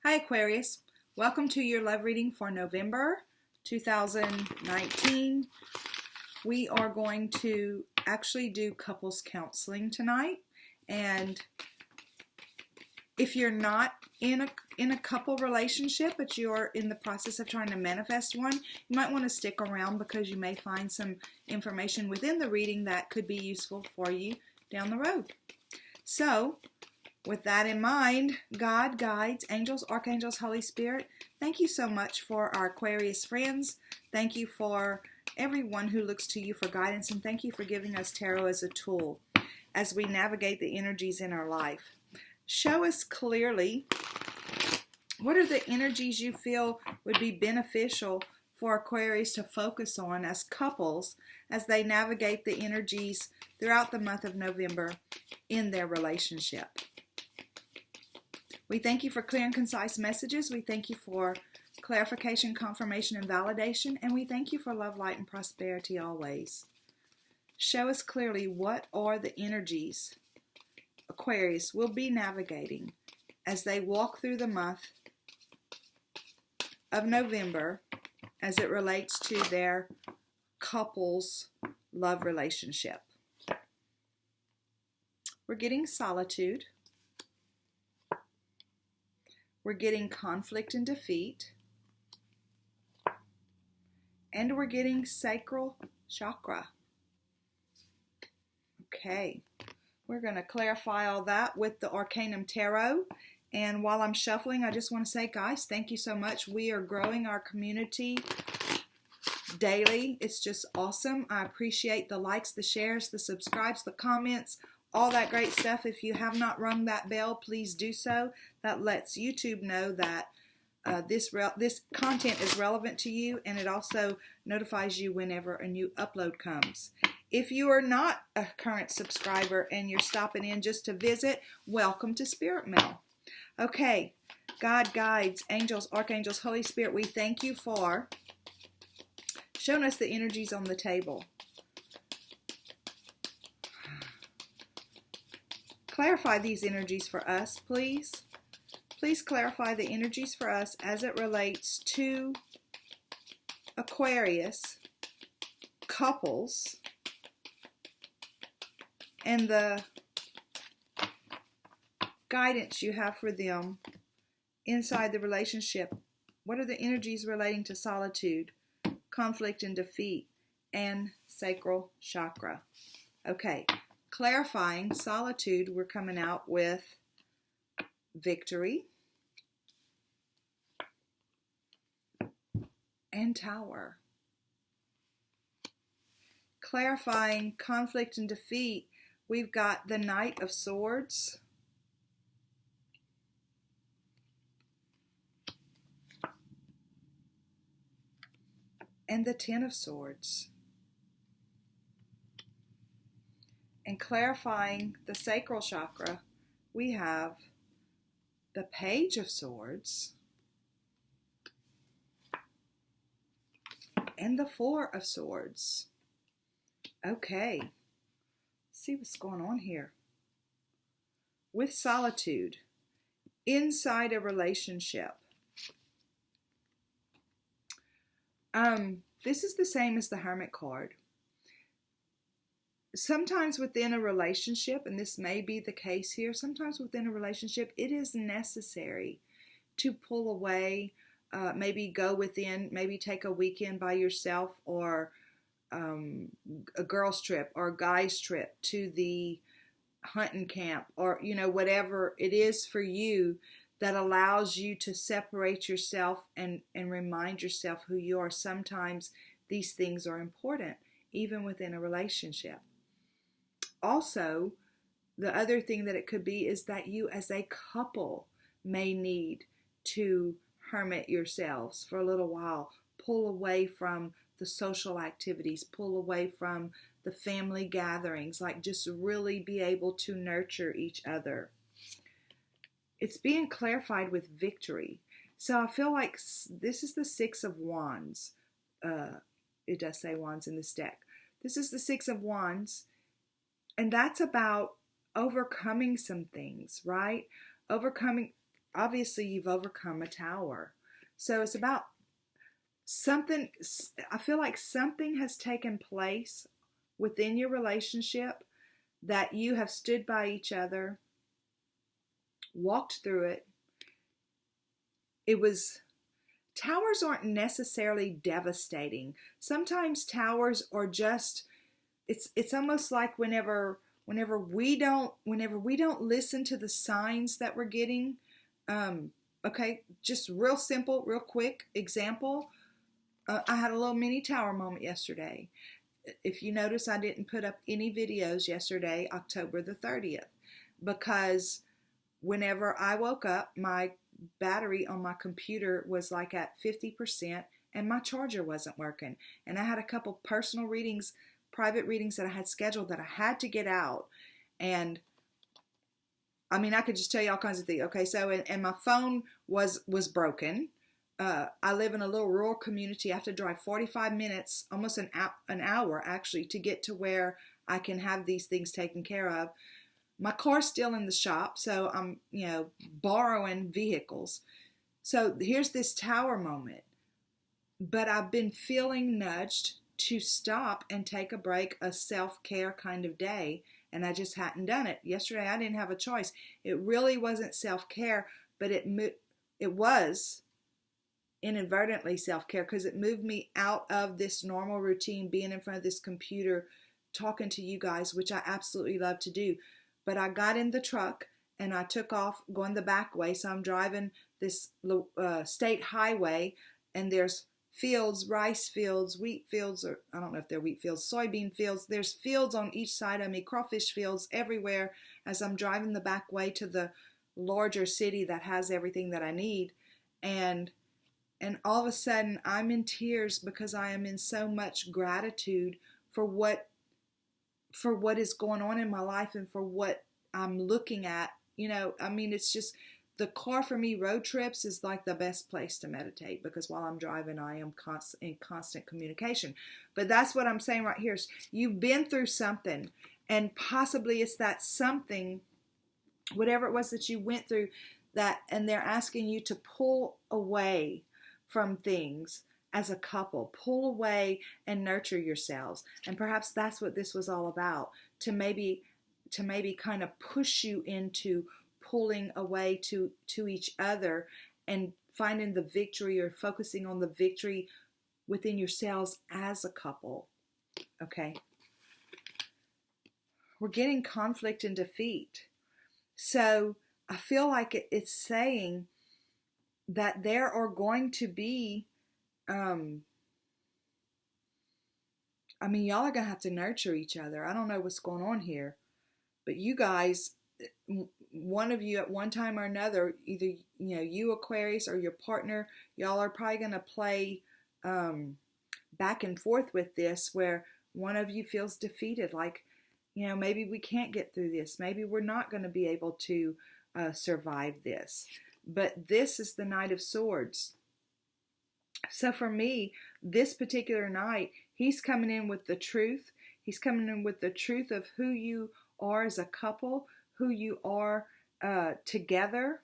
Hi Aquarius, welcome to your love reading for November 2019. We are going to actually do couples counseling tonight, and if you're not in a couple relationship but you're in the process of trying to manifest one, you might want to stick around because you may find some information within the reading that could be useful for you down the road. So, with that in mind, God, guides, angels, archangels, Holy Spirit, thank you so much for our Aquarius friends. Thank you for everyone who looks to you for guidance, and thank you for giving us tarot as a tool as we navigate the energies in our life. Show us clearly what are the energies you feel would be beneficial for Aquarius to focus on as couples as they navigate the energies throughout the month of November in their relationship. We thank you for clear and concise messages. We thank you for clarification, confirmation, and validation. And we thank you for love, light, and prosperity always. Show us clearly what are the energies Aquarius will be navigating as they walk through the month of November as it relates to their couple's love relationship. We're getting solitude. We're getting conflict and defeat. And we're getting sacral chakra. Okay, we're going to clarify all that with the Arcanum Tarot. And while I'm shuffling, I just want to say, guys, thank you so much. We are growing our community daily. It's just awesome. I appreciate the likes, the shares, the subscribes, the comments, all that great stuff. If you have not rung that bell, please do so. That lets YouTube know that this content is relevant to you, and it also notifies you whenever a new upload comes. If you are not a current subscriber and you're stopping in just to visit, welcome to Spirit Mail. Okay, God, guides, angels, archangels, Holy Spirit, we thank you for showing us the energies on the table. Clarify these energies for us, please. Please clarify the energies for us as it relates to Aquarius couples and the guidance you have for them inside the relationship. What are the energies relating to solitude, conflict and defeat, and sacral chakra? Okay. Clarifying solitude, we're coming out with victory and tower. Clarifying conflict and defeat, we've got the Knight of Swords and the Ten of Swords. And clarifying the sacral chakra, we have the Page of Swords and the Four of Swords. Okay, let's see what's going on here. With solitude, inside a relationship. This is the same as the Hermit card. Sometimes within a relationship, and this may be the case here, sometimes within a relationship, it is necessary to pull away, maybe go within, maybe take a weekend by yourself, or a girl's trip or a guy's trip to the hunting camp, or, whatever it is for you that allows you to separate yourself and remind yourself who you are. Sometimes these things are important, even within a relationship. Also, the other thing that it could be is that you as a couple may need to hermit yourselves for a little while, pull away from the social activities, pull away from the family gatherings, like just really be able to nurture each other. It's being clarified with victory. So I feel like this is the Six of Wands. It does say Wands in this deck. This is the Six of Wands. And that's about overcoming some things, right? Overcoming obviously you've overcome a tower. So it's about something. I feel like something has taken place within your relationship that you have stood by each other, walked through it. It was, towers aren't necessarily devastating. Sometimes towers are just, it's almost like whenever we don't listen to the signs that we're getting. Okay, just real simple, real quick example. I had a little mini tower moment yesterday. If you notice, I didn't put up any videos yesterday, October the 30th, because whenever I woke up, my battery on my computer was like at 50% and my charger wasn't working. And I had a couple personal readings, private readings that I had scheduled that I had to get out. And I mean, I could just tell you all kinds of things. Okay, so, and my phone was broken. I live in a little rural community. I have to drive 45 minutes, almost an hour actually, to get to where I can have these things taken care of. My car's still in the shop, so I'm, borrowing vehicles. So here's this tower moment. But I've been feeling nudged to stop and take a break, a self-care kind of day, and I just hadn't done it. Yesterday I didn't have a choice. It really wasn't self-care, but it was inadvertently self-care because it moved me out of this normal routine, being in front of this computer, talking to you guys, which I absolutely love to do. But I got in the truck and I took off going the back way. So I'm driving this state highway, and there's fields, rice fields, wheat fields, or I don't know if they're wheat fields, soybean fields. There's fields on each side of me, crawfish fields everywhere as I'm driving the back way to the larger city that has everything that I need. And all of a sudden I'm in tears because I am in so much gratitude for what is going on in my life and for what I'm looking at. It's just, the car for me, road trips is like the best place to meditate, because while I'm driving, I am in constant communication. But that's what I'm saying right here. You've been through something, and possibly it's that something, whatever it was that you went through, and they're asking you to pull away from things as a couple, pull away and nurture yourselves. And perhaps that's what this was all about, to maybe kind of push you into pulling away to each other and finding the victory, or focusing on the victory within yourselves as a couple. Okay. We're getting conflict and defeat. So I feel like it's saying that there are going to be, y'all are going to have to nurture each other. I don't know what's going on here, but you guys, one of you at one time or another, either, you Aquarius or your partner, y'all are probably going to play back and forth with this, where one of you feels defeated, like, maybe we can't get through this. Maybe we're not going to be able to survive this. But this is the Knight of Swords. So for me, this particular night, he's coming in with the truth. He's coming in with the truth of who you are as a couple, who you are together.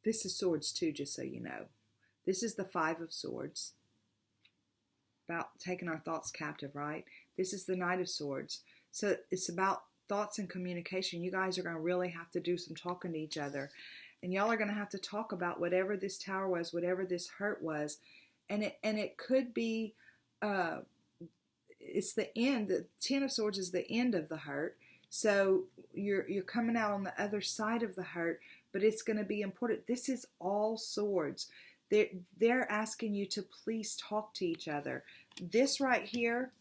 This is Swords too, just so you know. This is the Five of Swords. About taking our thoughts captive, right? This is the Knight of Swords. So it's about thoughts and communication. You guys are going to really have to do some talking to each other. And y'all are going to have to talk about whatever this tower was, whatever this hurt was. And it could be, it's the end. The Ten of Swords is the end of the hurt. So you're coming out on the other side of the hurt, but it's going to be important. This is all swords. They're asking you to please talk to each other. This right here,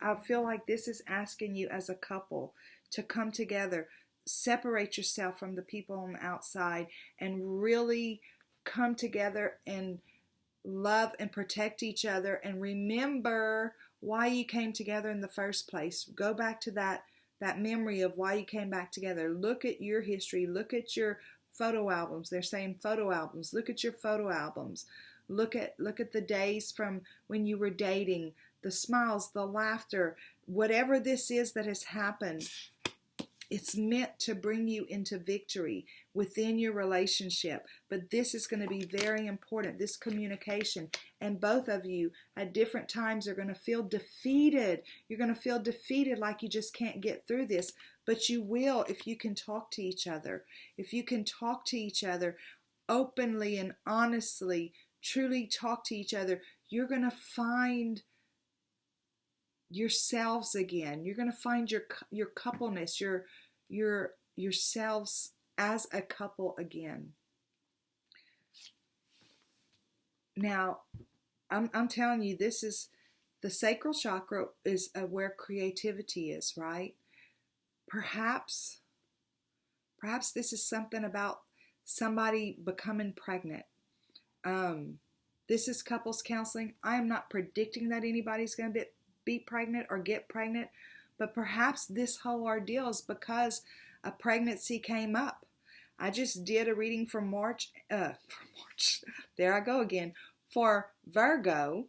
I feel like this is asking you as a couple to come together, separate yourself from the people on the outside, and really come together and love and protect each other, and remember why you came together in the first place. Go back to that that memory of why you came back together. Look at your history. Look at your photo albums. They're saying photo albums. Look at your photo albums. Look at the days from when you were dating, the smiles, the laughter, whatever this is that has happened. It's meant to bring you into victory within your relationship. But this is going to be very important, this communication. And both of you at different times are going to feel defeated. You're going to feel defeated like you just can't get through this. But you will if you can talk to each other. If you can talk to each other openly and honestly, truly talk to each other, you're going to find yourselves again. You're going to find your coupleness, yourselves as a couple again. Now, I'm telling you, this is the sacral chakra is where creativity is, right? Perhaps this is something about somebody becoming pregnant. This is couples counseling. I am not predicting that anybody's going to be pregnant or get pregnant, but perhaps this whole ordeal is because a pregnancy came up. I just did a reading for March, there I go again, for Virgo,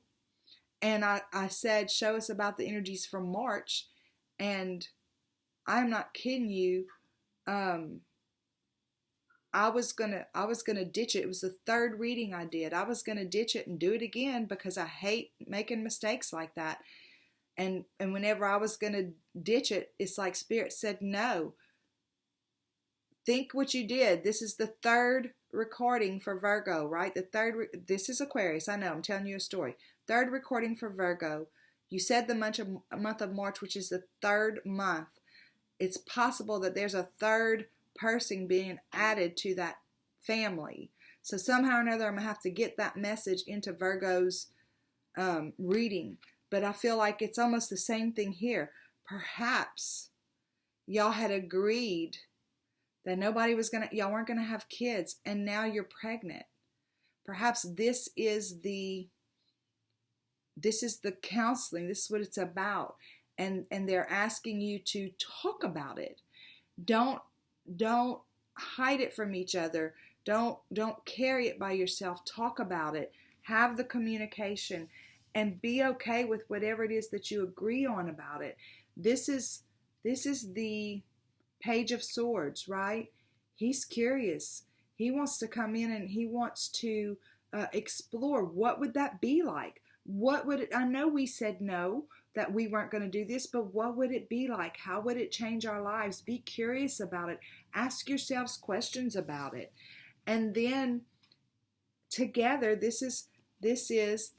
and I said, show us about the energies from March, and I'm not kidding you, I was gonna ditch it. It was the third reading I did. I was gonna ditch it and do it again because I hate making mistakes like that. And whenever I was going to ditch it, it's like Spirit said, no. Think what you did. This is the third recording for Virgo, right? This is Aquarius. I know, I'm telling you a story. Third recording for Virgo. You said the month of March, which is the third month. It's possible that there's a third person being added to that family. So somehow or another, I'm going to have to get that message into Virgo's reading. But I feel like it's almost the same thing here. Perhaps y'all had agreed that y'all weren't gonna have kids, and now you're pregnant. Perhaps this is the counseling. This is what it's about, and they're asking you to talk about it. Don't hide it from each other. Don't carry it by yourself. Talk about it. Have the communication. And be okay with whatever it is that you agree on about it. This is the Page of Swords, right? He's curious. He wants to come in and he wants to explore. What would that be like? I know we said no, that we weren't going to do this, but what would it be like? How would it change our lives? Be curious about it. Ask yourselves questions about it. And then together, this is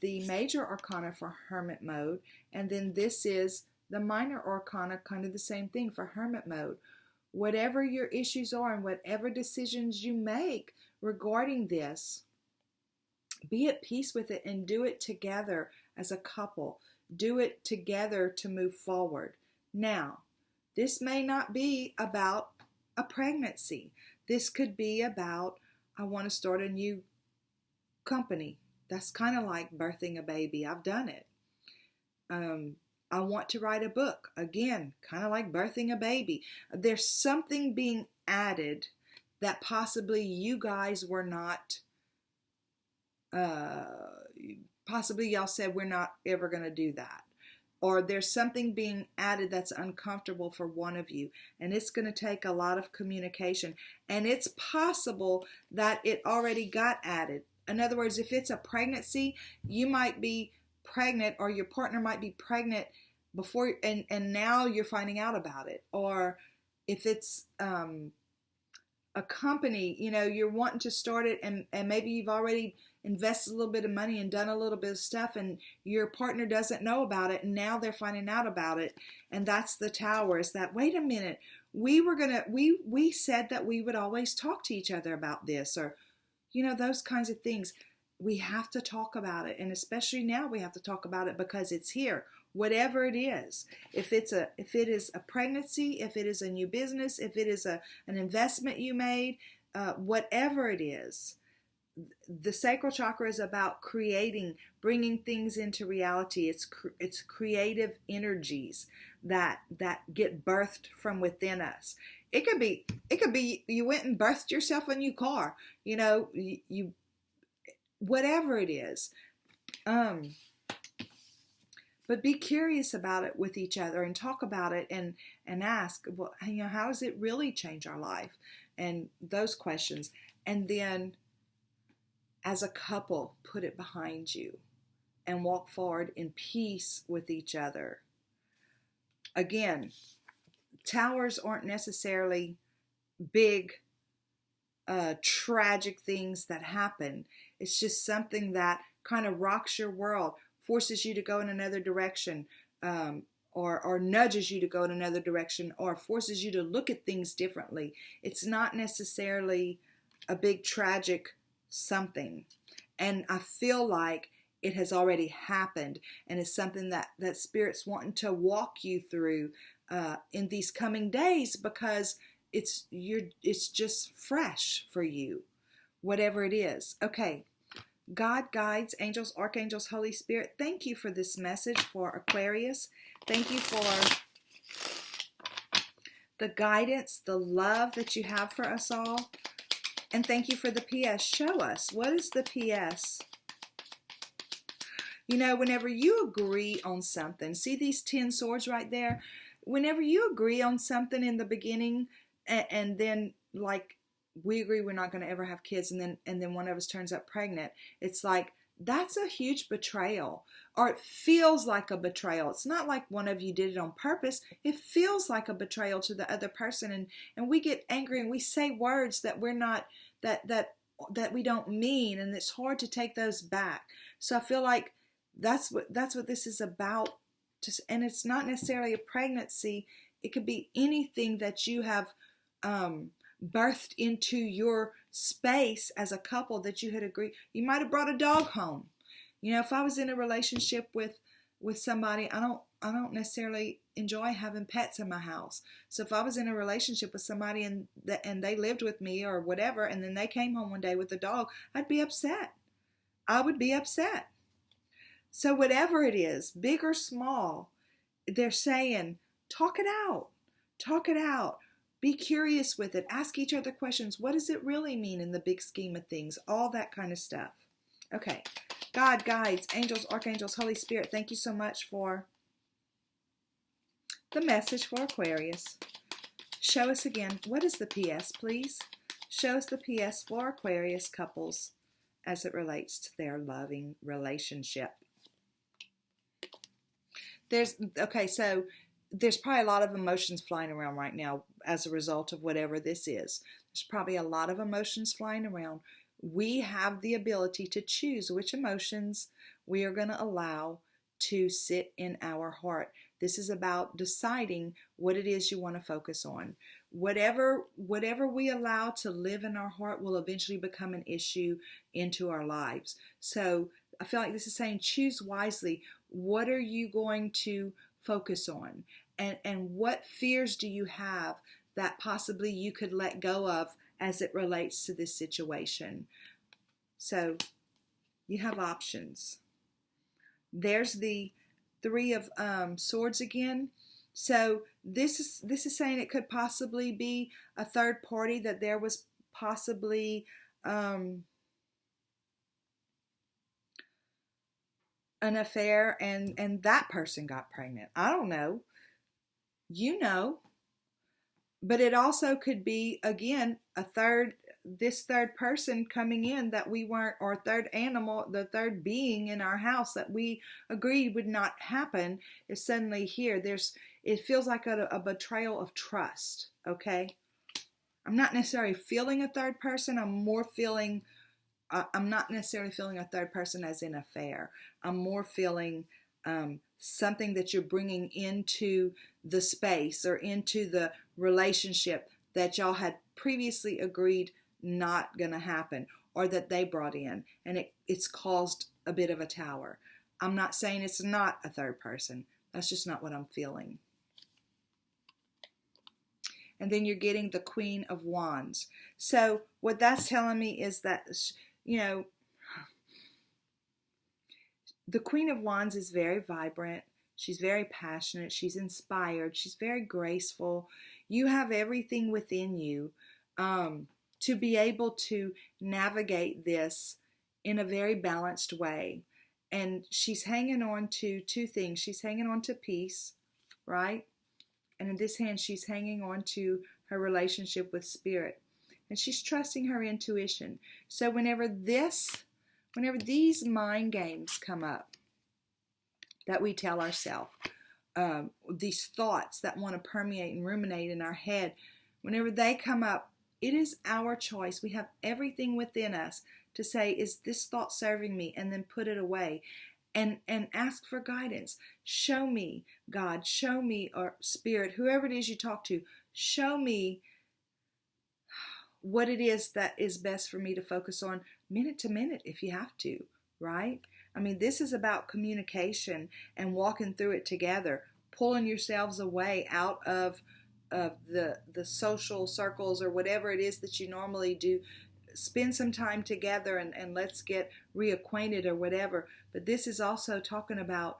the major arcana for hermit mode, and then this is the minor arcana, kind of the same thing for hermit mode. Whatever your issues are and whatever decisions you make regarding this, be at peace with it and do it together as a couple. Do it together to move forward. Now, this may not be about a pregnancy. This could be about, I want to start a new company. That's kind of like birthing a baby. I've done it. I want to write a book. Again, kind of like birthing a baby. There's something being added that possibly you guys were not, possibly y'all said we're not ever going to do that. Or there's something being added that's uncomfortable for one of you. And it's going to take a lot of communication. And it's possible that it already got added. In other words, if it's a pregnancy, you might be pregnant or your partner might be pregnant before and now you're finding out about it. Or if it's a company, you're wanting to start it and maybe you've already invested a little bit of money and done a little bit of stuff and your partner doesn't know about it and now they're finding out about it. And that's the Tower, is that, wait a minute, we said that we would always talk to each other about this, or those kinds of things. We have to talk about it. And especially now we have to talk about it because it's here. Whatever it is. If it is a pregnancy, if it is a new business, if it is an investment you made, whatever it is, the sacral chakra is about creating, bringing things into reality. It's creative energies that get birthed from within us. It could be you went and birthed yourself a new car. You whatever it is. But be curious about it with each other and talk about it and ask, well, how does it really change our life? And those questions. And then as a couple, put it behind you and walk forward in peace with each other. Again, towers aren't necessarily big, tragic things that happen. It's just something that kind of rocks your world, forces you to go in another direction, or nudges you to go in another direction, or forces you to look at things differently. It's not necessarily a big tragic something. And I feel like it has already happened, and it's something that Spirit's wanting to walk you through in these coming days, because it's just fresh for you, whatever it is. Okay. God, guides, angels, archangels, Holy Spirit, thank you for this message for Aquarius. Thank you for the guidance, the love that you have for us all. And thank you for the PS. Show us, what is the PS? Whenever you agree on something, see these 10 swords right there? Whenever you agree on something in the beginning, and then like, we agree we're not going to ever have kids, and then one of us turns up pregnant, it's like, that's a huge betrayal, or it feels like a betrayal. It's not like one of you did it on purpose. It feels like a betrayal to the other person, and we get angry and we say words that we're not, that we don't mean, and it's hard to take those back. So I feel like that's what this is about. And it's not necessarily a pregnancy. It could be anything that you have birthed into your space as a couple that you had agreed. You might have brought a dog home. If I was in a relationship with somebody, I don't necessarily enjoy having pets in my house. So if I was in a relationship with somebody and they lived with me or whatever, and then they came home one day with a dog, I'd be upset. I would be upset. So whatever it is, big or small, they're saying, talk it out. Talk it out. Be curious with it. Ask each other questions. What does it really mean in the big scheme of things? All that kind of stuff. Okay. God, guides, angels, archangels, Holy Spirit, thank you so much for the message for Aquarius. Show us again. What is the PS, please? Show us the PS for Aquarius couples as it relates to their loving relationship. So there's probably a lot of emotions flying around right now as a result of whatever this is. There's probably a lot of emotions flying around. We have the ability to choose which emotions we are going to allow to sit in our heart. This is about deciding what it is you want to focus on. Whatever we allow to live in our heart will eventually become an issue into our lives. So I feel like this is saying, choose wisely. What are you going to focus on? And what fears do you have that possibly you could let go of as it relates to this situation? So you have options. There's the Three of Swords again. So this is saying it could possibly be a third party, that there was possibly an affair and that person got pregnant. I don't know. But it also could be, again, this third person coming in that we weren't, or third animal, the third being in our house that we agreed would not happen, is suddenly here. It feels like a betrayal of trust, okay? I'm not necessarily feeling a third person. I'm not necessarily feeling a third person as in affair. I'm more feeling something that you're bringing into the space or into the relationship that y'all had previously agreed not going to happen, or that they brought in, and it's caused a bit of a tower. I'm not saying it's not a third person. That's just not what I'm feeling. And then you're getting the Queen of Wands. So what that's telling me is that you know, the Queen of Wands is very vibrant. She's very passionate. She's inspired. She's very graceful. You have everything within you to be able to navigate this in a very balanced way. And she's hanging on to two things. She's hanging on to peace, right? And in this hand, she's hanging on to her relationship with spirit. And she's trusting her intuition. So whenever these mind games come up that we tell ourselves, these thoughts that want to permeate and ruminate in our head, whenever they come up, it is our choice. We have everything within us to say, is this thought serving me? And then put it away and ask for guidance. Show me, God, show me, or spirit, whoever it is you talk to, show me what it is that is best for me to focus on minute to minute if you have to, right? I mean, this is about communication and walking through it together, pulling yourselves away out of the social circles or whatever it is that you normally do. Spend some time together and let's get reacquainted or whatever. But this is also talking about,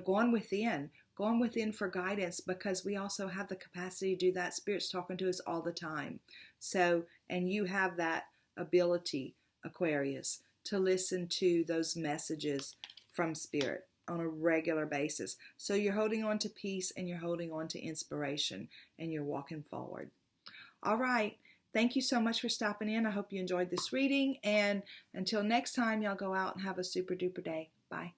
going within for guidance, because we also have the capacity to do that. Spirit's talking to us all the time. So, and you have that ability, Aquarius, to listen to those messages from Spirit on a regular basis. So you're holding on to peace and you're holding on to inspiration and you're walking forward. All right. Thank you so much for stopping in. I hope you enjoyed this reading. And until next time, y'all go out and have a super duper day. Bye.